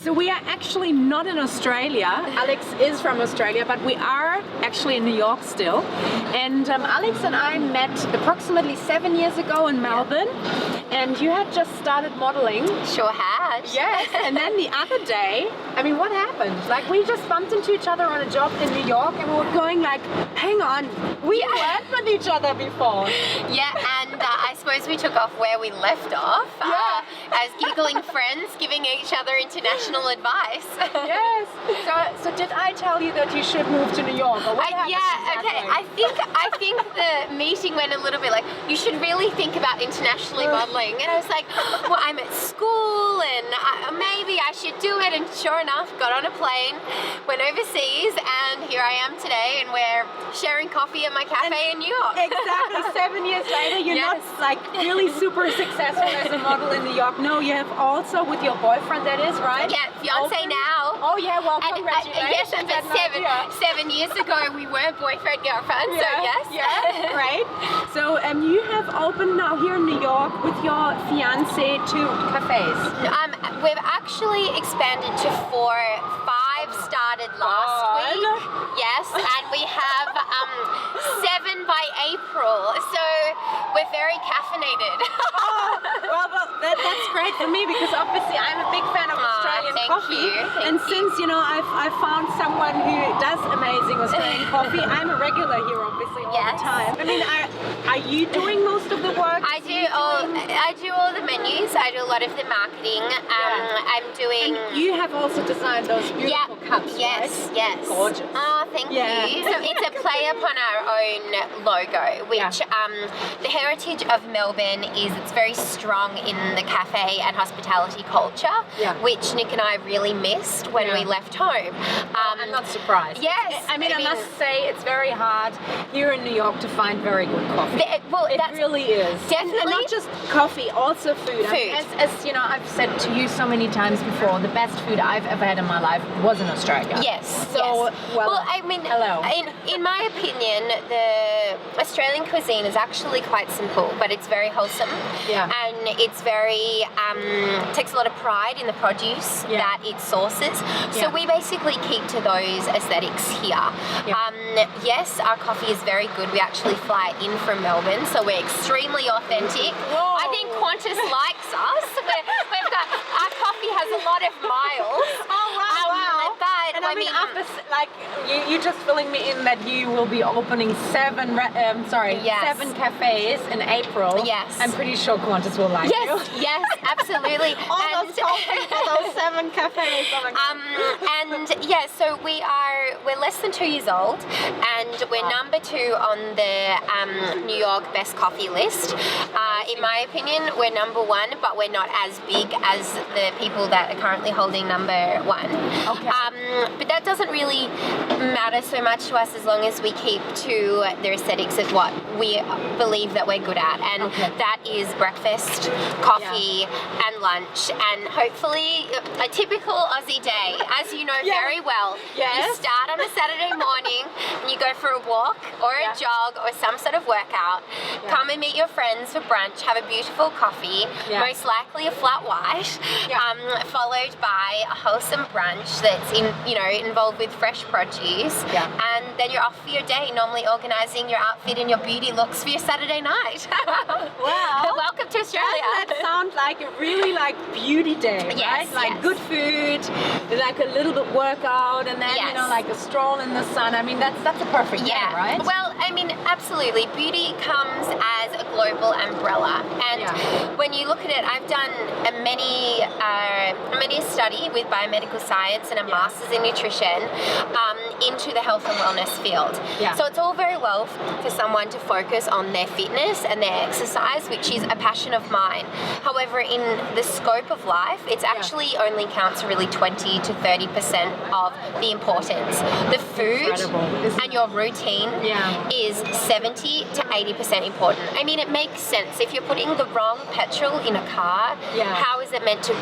So we are actually not in Australia. Alex is from Australia, but we are actually in New York still. And Alex and I met approximately 7 years ago in Melbourne. And you had just started modeling. Sure has. Yes, and then the other day, I mean, what happened? Like, we just bumped into each other on a job in New York, and we were going like, hang on, we worked with each other before. Yeah, and I suppose we took off where we left off. As giggling friends giving each other international advice. Yes. So did I tell you that you should move to New York? Or what happened exactly? Okay. I think the meeting went a little bit like, you should really think about internationally modeling. And I was like, well, I'm at school and maybe I should do it. And sure enough, got on a plane, went overseas, and here I am today, and we're sharing coffee at my cafe in New York. Exactly. 7 years later, you're not like really super successful as a model in New York. No, you have also with your boyfriend, that is, right? Yeah, fiance now. Oh yeah, well, congratulations. Yes, but 7 years ago we were boyfriend girlfriend. So yes. Yeah, right. So you have opened now here in New York with your fiance 2 cafes. We've actually expanded to 4. 5 started last week. Yes, and we have 7 by April. So we're very caffeinated. Well, that's great for me because obviously I'm a big fan of Australian coffee. Thank since I've found someone who does amazing Australian coffee, I'm a regular here obviously all the time. I mean, are you doing most of the work? I do all the menus. I do a lot of the marketing. I'm doing. And you have also designed those beautiful cups, yes, right? Yes. Gorgeous. Oh, thank you. So it's a play upon our own logo, which the heritage of Melbourne is it's very strong in the cafe and hospitality culture, which Nick and I really missed when we left home. I'm not surprised. Yes. I must say it's very hard here in New York to find very good coffee. It really is. Definitely. And not just coffee, also food. As you know, I've said to you so many times before, the best food I've ever had in my life was in Australia. Yes. So, well, I mean, hello. In my opinion, the Australian cuisine is actually quite simple, but it's very wholesome. Yeah. And it's very takes a lot of pride in the produce that it sources. So we basically keep to those aesthetics here. Yes, our coffee is very good. We actually fly in from Melbourne, so we're extremely authentic. Whoa. I think Qantas likes us. We've got our coffee has a lot of miles. Oh wow! But And I mean, after you just filling me in that you will be opening 7 cafes in April. Yes. I'm pretty sure Qantas will like you. Yes, absolutely. All those coffee for those 7 cafes. So we're less than 2 years old, and we're number 2 on the New York best coffee list. In my opinion, we're number 1, but we're not as big as the people that are currently holding number 1. Okay. But that doesn't really matter so much to us as long as we keep to the aesthetics of what we believe that we're good at, and that is breakfast, coffee, and lunch, and hopefully a typical Aussie day, as you know very well. Yes. You start on a Saturday morning and you go for a walk or a jog or some sort of workout, come and meet your friends for brunch, have a beautiful coffee, most likely a flat white, followed by a wholesome brunch that's involved with fresh produce, and then you're off for your day, normally organising your outfit and your beauty looks for your Saturday night. Wow. Welcome to Australia. Doesn't that sound like a really beauty day, right? Like good food, like a little bit workout, and then like a stroll in the sun. I mean, that's a perfect day, right? Well, I mean, absolutely. Beauty comes as a global umbrella, and when you look at it, I've done many study with biomedical science and a master's in nutrition into the health and wellness field. So it's all very well for someone to focus on their fitness and their exercise, which is a passion of mine. However, in the scope of life, it's actually only counts really 20 to 30% of the importance. The food and your routine is 70 to 80% important. I mean, it makes sense. If you're putting the wrong petrol in a car, how is it meant to,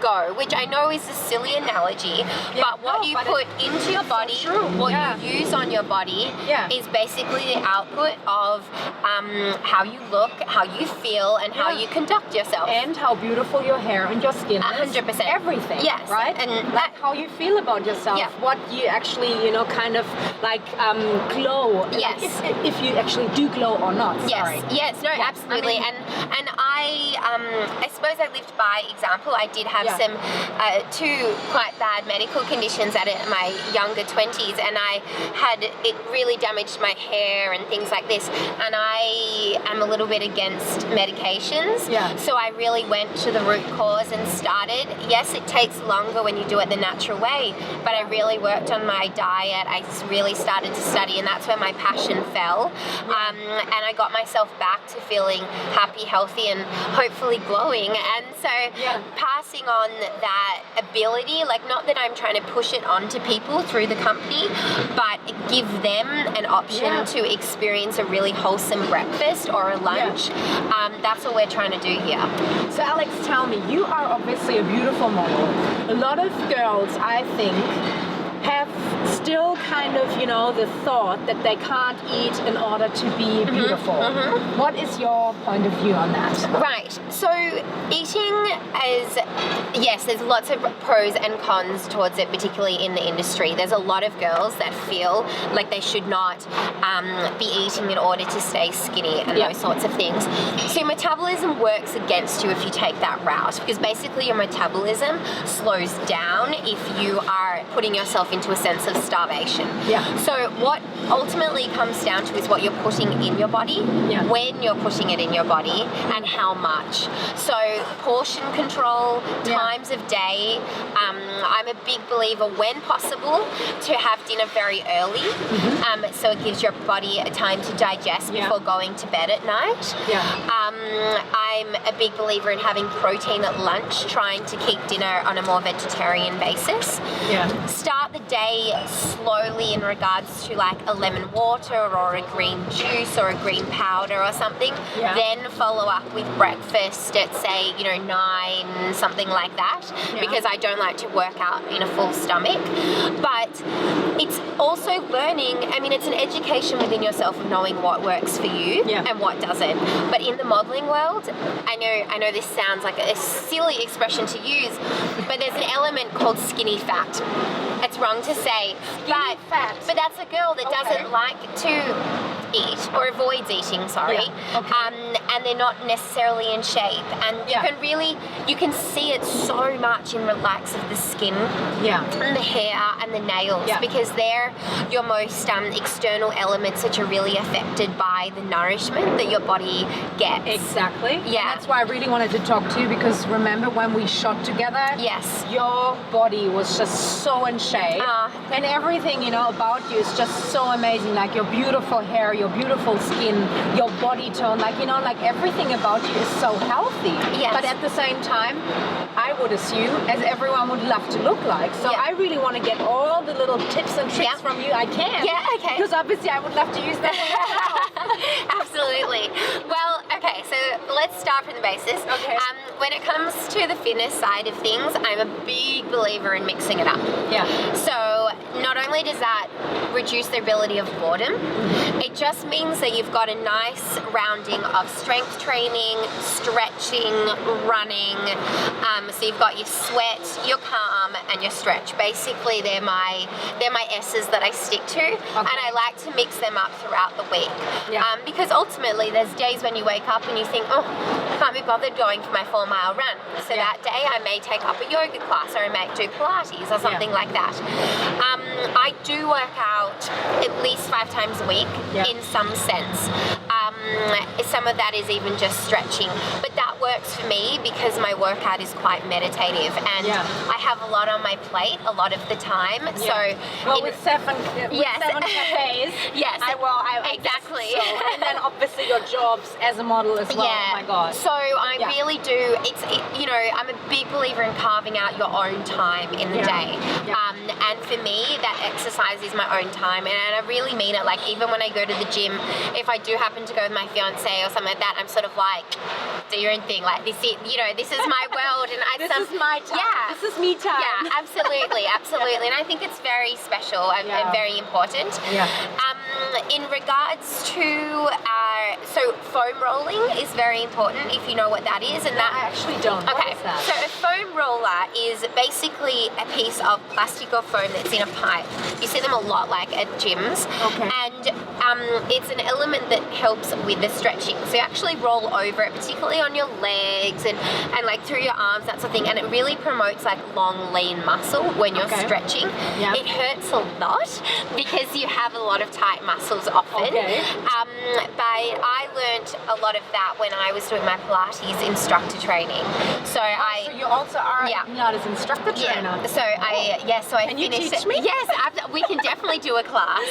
go? Which I know is a silly analogy, but what you put into your body, what you use on your body, is basically the output of how you look, how you feel, and how you conduct yourself. And how beautiful your hair and your skin is. 100%. Everything. Yes. Right? And like how you feel about yourself, what you actually, kind of like glow. Yes. If you actually do glow or not. Sorry. Yes. No, absolutely. I mean, and I suppose I lived by example. I did have some two quite bad medical conditions at my younger 20s, and it really damaged my hair and things like this. And I am a little bit against medications. Yeah. So I really went to the root cause and started. Yes, it takes longer when you do it the natural way, but I really worked on my diet. I really started to study, and that's where my passion fell. And I got myself back to feeling happy, healthy, and hopefully glowing. And so passing on that ability, like not that I'm trying to push it onto people through the company, but give them an option to experience a really wholesome breakfast or a lunch. That's what we're trying to do here. So Alex, tell me, you are obviously a beautiful model. A lot of girls, I think, have still kind of, the thought that they can't eat in order to be beautiful. What is your point of view on that? Right. So eating there's lots of pros and cons towards it, particularly in the industry. There's a lot of girls that feel like they should not be eating in order to stay skinny and those sorts of things. So your metabolism works against you if you take that route, because basically your metabolism slows down if you are putting yourself into a sense of starvation. So what ultimately comes down to is what you're putting in your body, when you're putting it in your body, and how much. So portion control, times of day. I'm a big believer, when possible, to have dinner very early, so it gives your body a time to digest before going to bed at night. I'm a big believer in having protein at lunch, trying to keep dinner on a more vegetarian basis. Start the day slowly in regards to like a lemon water or a green juice or a green powder or something. Then follow up with breakfast at say 9, something like that, because I don't like to work out in a full stomach. But it's also learning, it's an education within yourself of knowing what works for you and what doesn't. But in the modelling world, I know this sounds like a silly expression to use, but there's an element called skinny fat. It's wrong to say, but that's a girl that doesn't like to eat or avoids eating, and they're not necessarily in shape, and you can see it so much in relax of the skin and the hair and the nails, because they're your most external elements that are really affected by the nourishment that your body gets. Exactly. And that's why I really wanted to talk to you, because remember when we shot together, your body was just so in shape, and everything about you is just so amazing, like your beautiful hair, your beautiful skin, your body tone, like everything about you is so healthy. But at the same time, I would assume, as everyone would love to look like. So I really want to get all the little tips and tricks from you I can. Because obviously I would love to use that for myself. Absolutely. Well, okay, so let's start from the basis. When it comes to the fitness side of things, I'm a big believer in mixing it up. So not only does that reduce the ability of boredom, it just means that you've got a nice rounding of strength training, stretching, running. So you've got your sweat, your calm, and your stretch. Basically, they're my S's that I stick to, and I like to mix them up throughout the week. Because ultimately, there's days when you wake up and you think, I can't be bothered going for my 4-mile run. So that day, I may take up a yoga class, or I may do Pilates or something like that. I do work out at least 5 times a week in some sense. Some of that is even just stretching, but that that works for me because my workout is quite meditative and I have a lot on my plate a lot of the time. So with seven cafes, exactly. So. And then obviously your jobs as a model as well. Oh my God. So I really do. I'm a big believer in carving out your own time in the day. And for me, that exercise is my own time, and I really mean it. Like even when I go to the gym, if I do happen to go with my fiance or something like that, I'm sort of like, do your own thing. Like this is my world, and this is my time. Yeah, this is me time. Yeah, absolutely. And I think it's very special and very important. Yeah. In regards to so foam rolling is very important if you know what that is, and that I actually don't. Okay, What is that? so a foam roller is basically a piece of plastic or foam that's in a pipe. You see them a lot, like at gyms. Okay. And it's an element that helps with the stretching. So you actually roll over it, particularly on your legs and like through your arms, that sort of thing. And it really promotes like long, lean muscle when you're stretching. Yeah. It hurts a lot because you have a lot of tight muscles often. Okay. But I learned a lot of that when I was doing my Pilates instructor training. So so you also are a Pilates instructor trainer. So I Can finished you teach me? Yes, we can definitely do a class.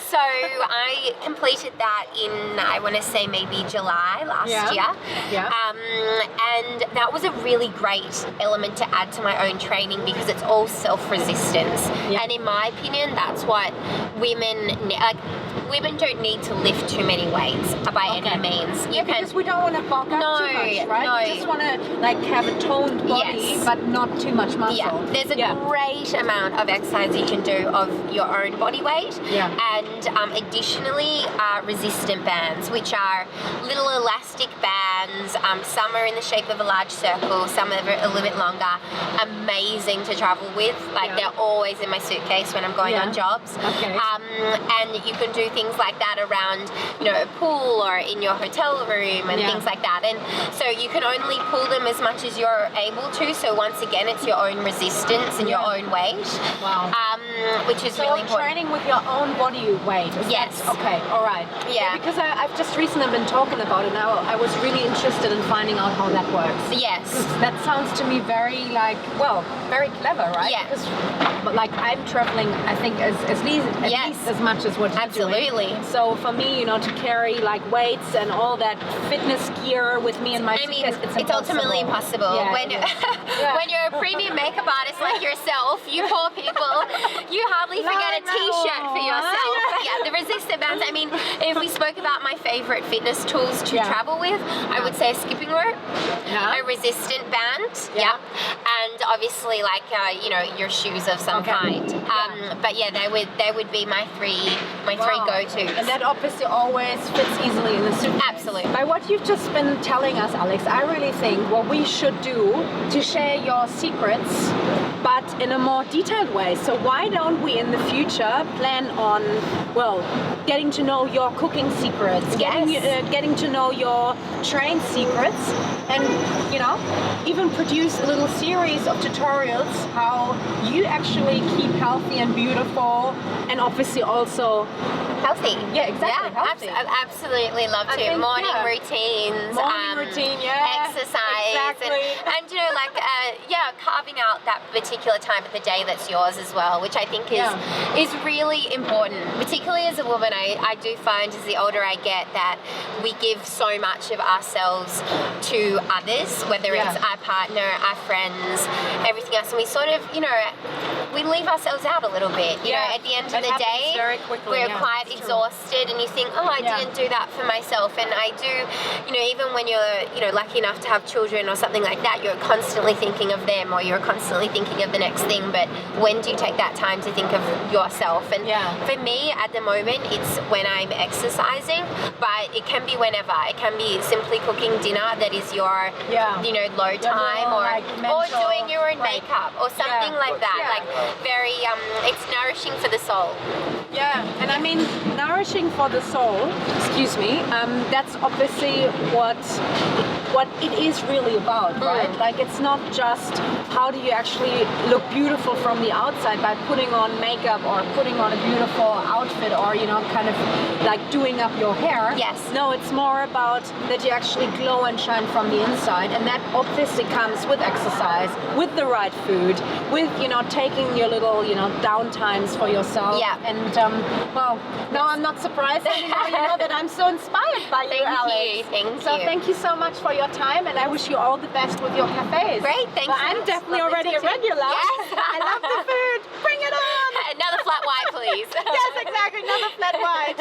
So I completed that in, I want to say maybe July last year. Yeah. And that was a really great element to add to my own training because it's all self-resistance. Yeah. And in my opinion, that's what women don't need to lift too many weights by any means. Because we don't want to bulk up too much, right? No. We just want to like have a toned body, but not too much muscle. Yeah. There's a great amount of exercise you can do of your own body weight. Yeah. And additionally, resistant bands, which are little elastic bands. Some are in the shape of a large circle, some are a little bit longer. Amazing to travel with. Like they're always in my suitcase when I'm going on jobs. Okay. And you can do things like that around, a pool or in your hotel room and things like that. And so you can only pull them as much as you're able to. So once again, it's your own resistance and your own weight. Wow. Which is really important. So training with your own body weight. Yes. Okay. All right. Yeah. Because I've just recently been talking about it. Now I was really interested in finding out how that works. Yes. That sounds to me very very clever, right? Yeah. But I'm traveling, I think at least as much as what you're doing. Absolutely. So for me, to carry weights and all that fitness gear with me in my suitcase, it's ultimately impossible. Yeah, when you're a premium makeup artist like yourself, you poor people, you hardly forget a t-shirt for yourself. The resistant bands. I mean, if we spoke about my favorite fitness tools to travel with, I would say a skipping rope, a resistant band, and obviously your shoes of some kind. But they would be my three go-tos. And that obviously always fits easily in the suitcase. Absolutely. By what you've just been telling us, Alex, I really think what we should do to share your secrets, but in a more detailed way. So why don't we in the future plan on, getting to know your cooking secrets, getting to know your train secrets, and even produce a little series of tutorials how you actually keep healthy and beautiful, and obviously also healthy. Yeah, exactly. Healthy. Absolutely love to. Morning routines. Exercise. Exactly. And carving out that particular time of the day that's yours as well, which I think is really important. Particularly as a woman, I do find as the older I get that we give so much of ourselves to others, whether it's our partner, our friends, everything else, and we sort of, we leave ourselves out a little bit. At the end of the day, very quickly, we're quite exhausted, and you think, I didn't do that for myself. And I do, even when you're, lucky enough to have children or something like that, you're constantly thinking of them, or you're constantly thinking of the next thing. But when do you take that time to think of yourself? And for me, at the moment, it's when I'm exercising, but it can be whenever. It can be simply cooking dinner that is your, low time, or doing your own makeup or something like that. Very, it's nourishing for the soul. Yeah, and I mean, nourishing for the soul, excuse me, that's obviously what what it is really about, right? Like it's not just how do you actually look beautiful from the outside by putting on makeup or putting on a beautiful outfit or, you know, kind of like doing up your hair. Yes. No, it's more about that you actually glow and shine from the inside, and that obviously comes with exercise, with the right food, with, you know, taking your little, you know, downtimes for yourself. Yeah. And well, no, I'm not surprised anymore. You know that I'm so inspired by you, Alex. Thank you so much for your time, and I wish you all the best with your cafes. Great, thanks. Well, I'm definitely already a regular. Yes. I love the food. Bring it on. Another flat white, please. Yes, exactly. Another flat white.